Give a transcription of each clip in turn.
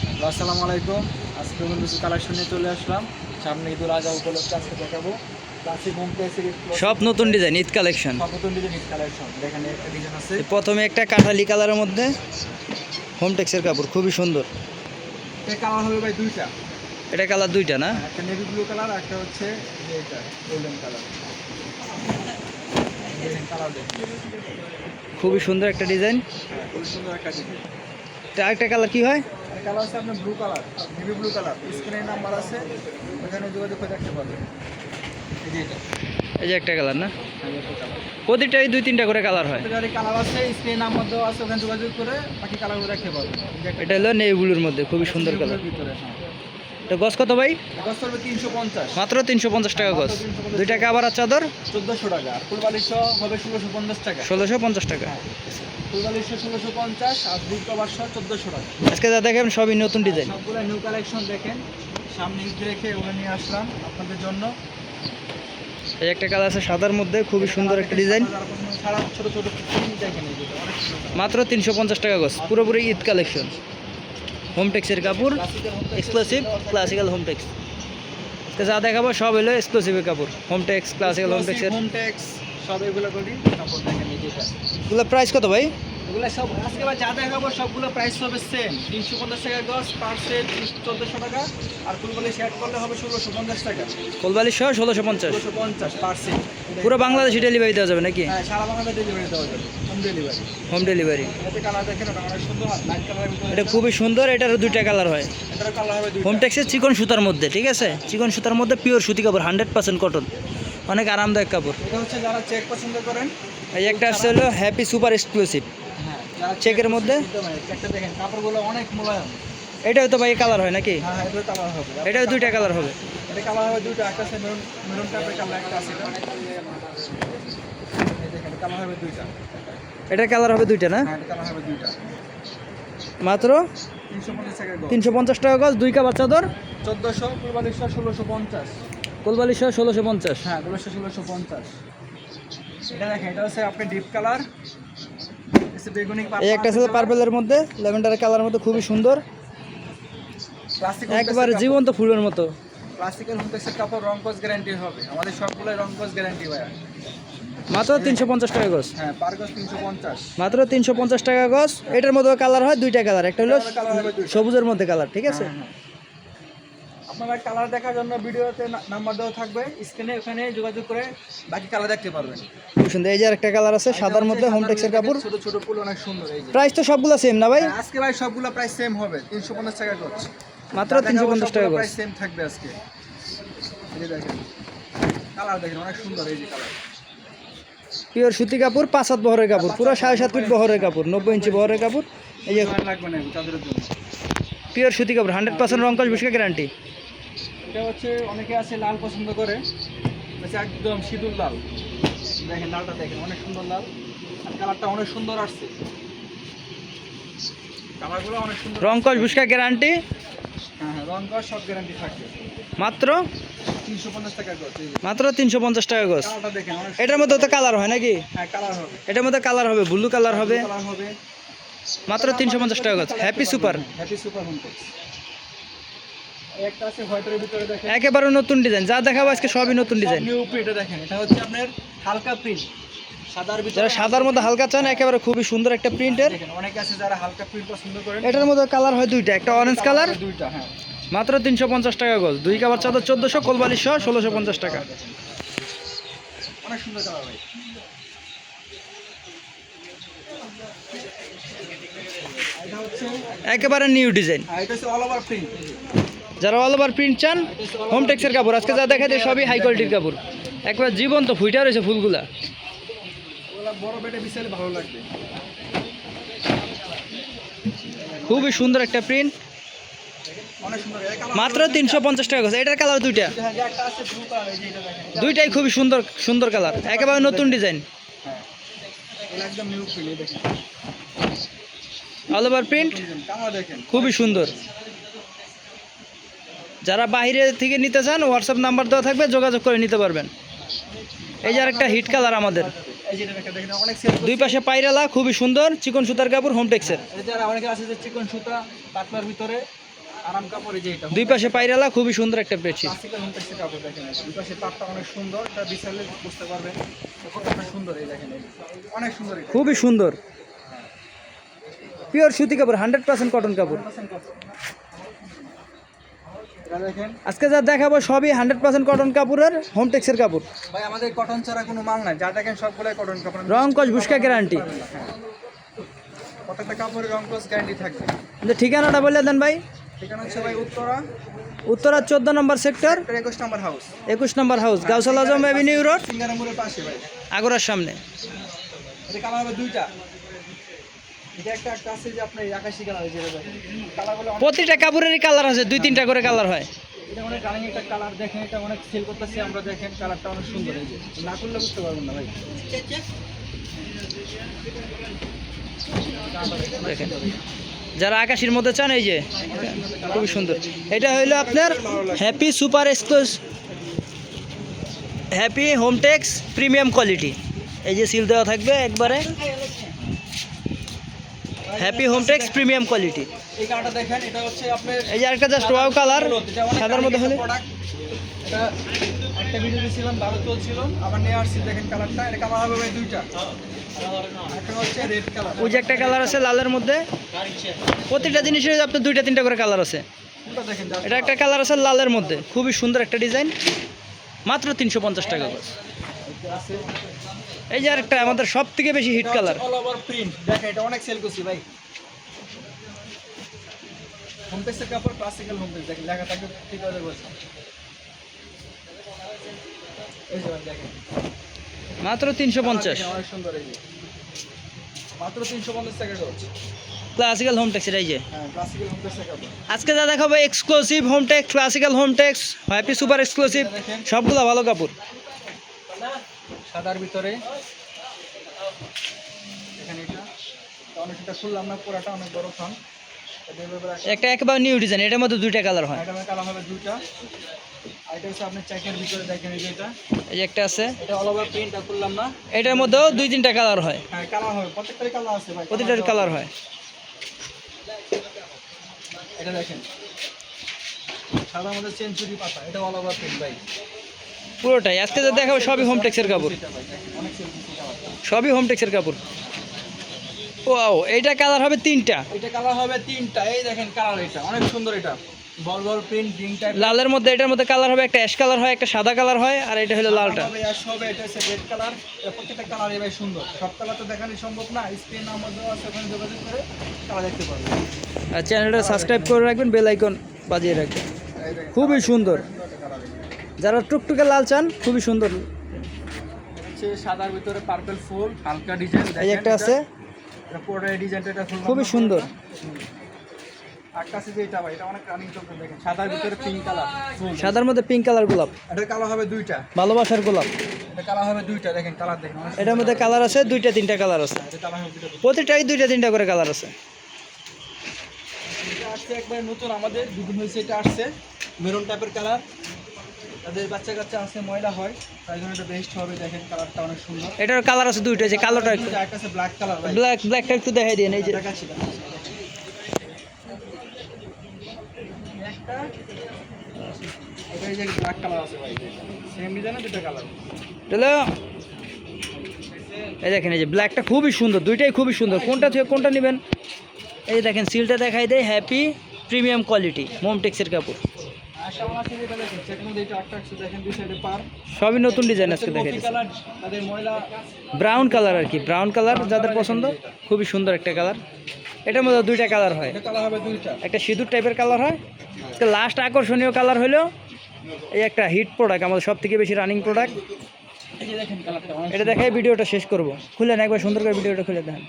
আসসালামু আলাইকুম। আজকে নতুন কিছু কালেকশন নিয়ে চলে আসলাম। সামনে ঈদুল আজহা উপলক্ষে আজকে দেখাবো ক্লাসিক হোম সিরিজ, সব নতুন ডিজাইন ঈদ কালেকশন। সব নতুন ডিজাইন ঈদ কালেকশন। এখানে একটা ডিজাইন আছে, প্রথমে একটা কাঠালি কালারের মধ্যে হোমটেক্সের কাপড়, খুবই সুন্দর। এই কালার হবে ভাই দুইটা। এটা কালার দুইটা না? একটা নেভি ব্লু কালার, একটা হচ্ছে যে এটা গোল্ডেন কালার। দেখেন কালার দেখেন, খুবই সুন্দর একটা ডিজাইন। খুব সুন্দর একটা ডিজাইন। আরেকটা কালার কি হয়? এই কালার হচ্ছে আপনার blue colour, navy blue colour. স্ক্রিনে নাম্বার আছে, ওখানে যোগাযোগ করে দেখতে পারবেন। এই যে এটা, এই যে একটা কালার না? এই একটা কালার। প্রতিটাই দুই তিনটা করে কালার হয়। প্রতিটারই কালার আছে, স্ক্রিনে নাম্বার দেওয়া আছে, ওখানে যোগাযোগ করে বাকি কালারগুলো দেখতে পারবেন। এই যে একটা এটা হলো নেভি ব্লুর মধ্যে, খুবই সুন্দর কালার। ভিতরে, হ্যাঁ। এটা গজ কত ভাই? এটা করবে 350, মাত্র 350 টাকা গজ। দুইটা কাবার আর চাদর 1400 টাকা। আর ফুলবালিশ হবে 1650 টাকা। 1650 টাকা। ফুলবালিশ 1650 আর দুই কভার 1400 টাকা। আজকে যা দেখেন সবই নতুন ডিজাইন। সবগুলো নিউ কালেকশন দেখেন, সামনে ঈদ রেখে ওখানে নিয়ে আসলাম আপনাদের জন্য। এই একটা কালার আছে সাদার মধ্যে, খুবই সুন্দর একটা ডিজাইন। সারা ছোট ছোট পিস দেখেন, এই যে অনেক সুন্দর। মাত্র 350 টাকা গজ, পুরোপুরি ঈদ কালেকশন। হোমটেক্সের কাপড়, এক্সক্লুসিভ ক্লাসিক্যাল হোমটেক্স। আজকে যা দেখাবো সব হলো এক্সক্লুসিভের কাপড়। হোমটেক্স ক্লাসিক্যাল হোমটেক্সের হোমটেক্স সব এগুলো করি কাপড় দেখেন, এই যেটা। এগুলো প্রাইস কত ভাই? এগুলো সব আজকে যা দেখাবো সবগুলো প্রাইস হবে সেম, 350 টাকা গজ, পার সেট 1400 টাকা। আর ফুলবালিশ অ্যাড করলে হবে 1650 টাকা। কোলবালিশ সহ 1650। 1650 পার সেট। পুরো বাংলাদেশে ডেলিভারি দেওয়া যাবে নাকি? হ্যাঁ, সারা বাংলাদেশে ডেলিভারি দেওয়া যাবে, হোম ডেলিভারি। Home delivery. এতে কালার দেখেন, ওটা অনেক সুন্দর, লাইট কালারের ভিতরে। এটা খুবই সুন্দর, এটারও দুইটা কালার হয়। এটার কালার হবে দুইটা। হোমটেক্সের চিকন সুতার মধ্যে, ঠিক আছে? চিকন সুতার মধ্যে পিওর সুতি কাপড়, 100% কটন, অনেক আরামদায়ক কাপড়। এটা হচ্ছে যারা চেক পছন্দ করেন। এই একটা আসছে হলো হ্যাপি সুপার এক্সক্লুসিভ। হ্যাঁ, যারা চেকের মধ্যে চেকটা দেখেন, কাপড়গুলো অনেক মোলায়েম। এটাও তো ভাই কালার হয় নাকি? হ্যাঁ, এটার কালার হবে। এটাও দুইটা কালার হবে। এটা কালার হবে দুইটা, একটা আছে মেরুন, মেরুন টাইপের কালার, একটা আছে এটা। এই দেখেন কালার হবে দুইটা। এটার কালার হবে দুইটা না? হ্যাঁ, এটা কালার হবে দুইটা। মাত্র 350 টাকা গজ। 350 টাকা গজ, দুই কাবার চাদর 1400, ফুলবালিশ 1650। কোলবালিশ সহ 1650। হ্যাঁ, এগুলো 1650। এটা দেখেন, এটা হচ্ছে আপনি ডিপ কালার, বেগুনি এই একটা আছে পার্পলের মধ্যে, ল্যাভেন্ডার কালারের মধ্যে, খুবই সুন্দর, একবারে জীবন্ত ফুলের মতো। ক্লাসিক্যাল হোমটেক্সের কাপড় রং কস গ্যারান্টি হবে, আমাদের সবগুলোই রং কস গ্যারান্টি ভাইয়া। মাত্র 350 টাকা গজ। হ্যাঁ, পার গজ 350। মাত্র 350 টাকা গজ। এটার মধ্যে কালার হয় দুইটা কালার, একটা হলো কালার হবে দুইটা। সবুজের মধ্যে কালার, ঠিক আছে? আপনারা কালার দেখার জন্য ভিডিওতে নাম্বার দেওয়া থাকবে স্ক্রিনে, ওখানে যোগাযোগ করে বাকি কালার দেখতে পারবেন। খুব সুন্দর। এই যে আরেকটা কালার আছে সাদার মধ্যে, হোমটেক্সের কাপড়। ছোট ছোট ফুল অনেক সুন্দর। এই যে প্রাইস তো সবগুলো সেম না ভাই? আজকে ভাই সবগুলো প্রাইস সেম হবে, 350 টাকা গজ। মাত্র 350 টাকা গজ। প্রাইস সেম থাকবে আজকে। এই যে দেখেন কালার দেখেন, অনেক সুন্দর। এই যে কালার পিওর সুতি কাপড়, 5 হাত বহরের কাপড়, পুরো 7.5 ফিট বহরের কাপড়, 90 ইঞ্চি বহরের কাপড়। এই যে লাগবে না তাদের জন্য, পিওর সুতি কাপড়, 100% রং কস বিস্কা গ্যারান্টি। এটা হচ্ছে অনেকে আছে লাল পছন্দ করে, হচ্ছে একদম সিঁদুর লাল। দেখেন লালটা দেখেন, অনেক সুন্দর লাল, আর কালারটা অনেক সুন্দর আসছে। কালারগুলো অনেক সুন্দর, রং কস বিস্কা গ্যারান্টি। হ্যাঁ হ্যাঁ, রং কস সব গ্যারান্টি থাকবে। মাত্র 350 টাকা গজ। এই যে মাত্র 350 টাকা গজ। কালারটা দেখেন, অনেক এটার মধ্যে তো কালার হয় নাকি? হ্যাঁ, কালার হবে। এটার মধ্যে কালার হবে, ব্লু কালার হবে। কালার হবে। মাত্র 350 টাকা গজ। Happy super, happy super Hometex. একটা আছে হোয়াইটের ভিতরে দেখেন, একেবারে নতুন ডিজাইন। যা দেখাবো আজকে সবই নতুন ডিজাইন। New print. দেখেন, এটা হচ্ছে আপনার হালকা প্রিন্ট, সাদার ভিতরে। যারা সাদার মধ্যে হালকা চান, একেবারে খুবই সুন্দর একটা প্রিন্টের। দেখেন অনেকে আছে যারা হালকা প্রিন্ট পছন্দ করেন। এটার মধ্যে কালার হয় দুইটা, একটা অরেঞ্জ কালার। দুইটা, হ্যাঁ। মাত্র 350 টাকা গজ, দুই কাবার চাদর 1400, কোলবালিশ সহ 1650 টাকা। অনেক সুন্দর কালার ভাই। এটা হচ্ছে, একেবারে নিউ ডিজাইন। এটা হচ্ছে অল ওভার প্রিন্ট। যারা অল ওভার প্রিন্ট চান, হোমটেক্সের কাপড় আজকে যা দেখাই দেয় সবই হাই কোয়ালিটির কাপড়, একবার জীবন্ত ফুইটা রয়েছে ফুলগুলা। ওগুলা বড় বেটে বিছালে ভালো লাগবে। খুবই সুন্দর একটা প্রিন্ট, অনেক সুন্দর। এই কালার মাত্র 350 টাকা গজ। এটার কালার দুইটা, হ্যাঁ, যে একটা আছে ব্লু কালার, এই যে এটা দেখেন। দুইটাই খুবই সুন্দর সুন্দর কালার, একেবারে নতুন ডিজাইন। হ্যাঁ, এটা একদম নিউ প্রিন্ট। দেখেন অল ওভার প্রিন্ট, কালার দেখেন, খুবই সুন্দর। যারা বাইরে থেকে নিতে চান, হোয়াটসঅ্যাপ নাম্বার দেওয়া থাকবে, যোগাযোগ করে নিতে পারবেন। এই যে আরেকটা হিট কালার আমাদের, এই যে এটা দেখেন, অনেক সেল। দুই পাশে পাইরালা, খুবই সুন্দর চিকন সুতার কাপড়, হোমটেক্সের। এই যে অনেকে আছে যে চিকন সুতা পাতলার ভিতরে, আরাম কাপড় এই যে এটা দুই পাশে পায়রালা, খুবই সুন্দর একটা বেডশিট। ক্লাসিক্যাল হোমটেক্সের কাপড় দেখেন, দুই পাশে তারটা অনেক সুন্দর, এটা বিছালে বুঝতে পারবেন কতটা সুন্দর। এই দেখেন অনেক সুন্দর, এটা খুবই সুন্দর পিওর সুতি কাপড়, 100% কটন কাপড়। এটা দেখেন আজকে যা দেখাবো সবই 100% কটন কাপড়ের হোমটেক্সের কাপড়। ভাই, আমাদের কটন ছাড়া কোনো মাল নাই, যা দেখেন সবগুলাই কটন কাপড়। রং কস বুশকা গ্যারান্টি, প্রত্যেকটা কাপড়ের রং কস গ্যারান্টি থাকবে। ঠিকানাটা বলে দেন ভাই। ঠিকানা হচ্ছে ভাই উত্তরা 14 নম্বর সেক্টর, 21 নম্বর হাউস, 21 নম্বর হাউস, গাউসাল আজম এভিনিউ রোড, সিঙ্গারামুরের পাশে ভাই, আগরার সামনে। এটা কালার হবে দুইটা। এটা একটা আছে যে আপনার আকাশী কালার, যেটা দেখেন কালারগুলো প্রতিটা কাপড়েরই কালার আছে, 2-3টা করে কালার হয়। এটা অনেক রানিং একটা কালার, দেখেন এটা অনেক সেল করতেছি আমরা, দেখেন কালারটা অনেক সুন্দর। এই যে না করলে বুঝতে পারবেন না ভাই। দেখেন যারা আকাশির মধ্যে চান, এই যে খুবই সুন্দর। এটা হইলো আপনার happy super exclusive, happy Hometex premium quality. এই যে সিল দেওয়া থাকবে একবারে, হ্যাপি হোমটেক্স প্রিমিয়াম কোয়ালিটি। এই কালারটা দেখেন, এটা হচ্ছে আপনার এই যে আরেকটা জাস্ট ওয়াও কালার, সাদার মধ্যে হলে। এটা একটা ভিডিও দিয়েছিলাম, ভালো চলছিল, আবার নিয়ে আসছি। দেখেন কালারটা, এটা কালার হবে ভাই দুইটা। একটা হচ্ছে রেড কালার, ওই যে একটা কালার আছে লালের মধ্যে। প্রতিটা জিনিসের আপনার 2-3টা করে কালার আছে। এটা দেখেন এটা একটা কালার আছে লালের মধ্যে, খুবই সুন্দর একটা ডিজাইন, মাত্র 350 টাকা করে। আছে। এই যে আরেকটা আমাদের সব থেকে বেশি hit colour, all over print, দেখেন এটা অনেক সেল করছি ভাই। হোমটেক্সের কাপড়, ক্লাসিক্যাল হোমটেক্স, দেখেন লেখা থাকবে ঠিক আছে বলছি। এই যে ভাই দেখেন মাত্র 350। অনেক সুন্দর, এই যে মাত্র 350 টাকা হচ্ছে। ক্লাসিক্যাল হোমটেক্স, এই যে হ্যাঁ, ক্লাসিক্যাল হোমটেক্সের কাপড়। আজকে যা দেখাবো exclusive Hometex, classical Hometex, happy super exclusive, সবগুলো ভালো কাপড়। সাদার ভিতরে এখানে এটা অনেকটা খুললাম না, পুরাটা অনেক বড় থান। একটা একেবারে নিউ ডিজাইন, এটার মধ্যে 2টা কালার হয়। এটা কালার হবে দুইটা। আর এটা হচ্ছে আপনার চেকের ভিতরে, দেখেন এই যে এটা, এই যে একটা আছে, এটা অল ওভার প্রিন্টটা খুললাম না, এটার মধ্যেও 2-3টা কালার হয়। হ্যাঁ কালার হবে, প্রত্যেকটারই কালার আছে ভাই, প্রতিটার কালার হয়। এটা দেখেন সাদার মধ্যে সেঞ্চুরি পাতা, এটা অল ওভার প্রিন্ট ভাই, পুরোটাই আজকে যা দেখাবো সবই হোমটেক্সের কাপড়, এটা ভাই দেখেন অনেক সেল করছি কালারটা। সবই হোমটেক্সের কাপড়। ওয়াও, এইটা কালার হবে 3টা, এটা কালার হবে তিনটা। এই দেখেন কালার, এটা অনেক সুন্দর, এটা বল বল প্রিন্ট গ্রিন টাইপ লালের মধ্যে। এটার মধ্যে কালার হবে, একটা অ্যাশ কালার হয়, একটা সাদা কালার হয়, আর এটা হলো লালটা। হবে অ্যাশ হবে, এটা হচ্ছে রেড কালার। এটা প্রত্যেকটা কালারই ভাই সুন্দর, সব কালার তো দেখানো সম্ভব না। স্ক্রিন নাম্বার দেওয়া আছে, ওখানে যোগাযোগ করে কালার দেখতে পারবেন। আর চ্যানেলটা সাবস্ক্রাইব করে রাখবেন, বেল আইকন বাজিয়ে রাখবেন। এই দেখেন খুবই সুন্দর, কালার, যারা টুকটুকে লাল চান, খুবই সুন্দর। হচ্ছে সাদার ভিতরে পার্পল ফুল, হালকা ডিজাইন। এই যে একটা আছে, এটা পুরো ডিজাইনটা, এটা ফুল খুবই সুন্দর। একটা আছে যে এটা ভাই, এটা অনেক রানিং চলছে, দেখেন সাদার ভিতরে পিঙ্ক কালার ফুল। সাদার মধ্যে পিঙ্ক কালার গোলাপ, এটা কালার হবে দুইটা, ভালোবাসার গোলাপ। এটা কালার হবে দুইটা, দেখেন কালার দেখেন অনেক এটার মধ্যে কালার আছে 2-3টা কালার আছে, এটা কালার হবে দুইটা। প্রতিটাই 2-3টা করে কালার আছে। এটা আসছে একবার নতুন, আমাদের দুদিন হয়েছে এটা আসছে, মেরুন টাইপের কালার। তাদের বাচ্চা কাচ্চা আছে, ময়লা হয়, তাই জন্য এটা বেস্ট হবে। দেখেন কালারটা অনেক সুন্দর। এটার কালার আছে 2টা, যে কালোটা একটু একটা আছে ব্ল্যাক কালার ভাই, ব্ল্যাকটা একটু দেখাই দিন। এই যে দেখাচ্ছি একটা, এটা এই যে ব্ল্যাক কালার আছে ভাই, সেম ডিজাইনে দুটো কালার। হ্যালো, এই দেখেন, এই যে ব্ল্যাকটা খুবই সুন্দর, দুইটাই খুবই সুন্দর। কোনটা থেকে কোনটা নেবেন? এই যে দেখেন সিলটা দেখাই দেয়, হ্যাপি প্রিমিয়াম কোয়ালিটি হোমটেক্সের কাপড়। আশা আছে যেটা দেখেন সেখানে দুটো একটা আছে, দেখেন দুই সাইডে পার, সবই নতুন ডিজাইন আজকে দেখাই দিচ্ছি। কালার তাদের ময়লা ব্রাউন কালার আর কি, ব্রাউন কালার যাদের পছন্দ, খুবই সুন্দর একটা কালার। এটার মধ্যে 2টা কালার হয়, এটা কালার হবে দুইটা। একটা সিঁদুর টাইপের কালার হয়, একটা লাস্ট আকর্ষণীয় কালার হলো এই একটা হিট প্রোডাক্ট, আমাদের সব থেকে বেশি রানিং প্রোডাক্ট। এই যে দেখেন কালারটা অনেক এটা দেখাই ভিডিওটা শেষ করব। খুলে না, একবার সুন্দর করে ভিডিওটা খুলে দেখেন।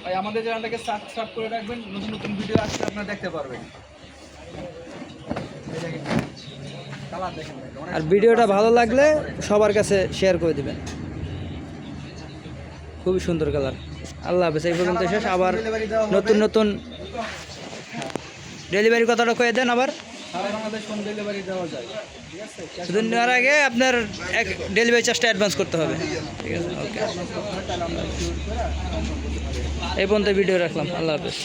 ভাই আমাদের চ্যানেলটাকে সাবস্ক্রাইব করে রাখবেন, নতুন নতুন ভিডিও আসলে আপনারা দেখতে পারবেন। এই দেখেন কালার দেখেন ভাই, অনেক আর ভিডিওটা ভালো লাগলে সবার কাছে শেয়ার করে দিবেন। খুবই সুন্দর কালার। আল্লাহ হাফেজ, এই পর্যন্ত শেষ। আবার নতুন নতুন ডেলিভারি কথাটা কয়ে দেন আবার। সারা বাংলাদেশ হোম ডেলিভারি দেওয়া যায়, ঠিক আছে? শুধু নেওয়ার আগে আপনার ডেলিভারি চার্জটা অ্যাডভান্স করতে হবে, ঠিক আছে? ওকে। তাহলে আমরা এই পর্যন্ত ভিডিও রাখলাম, আল্লাহ হাফেজ।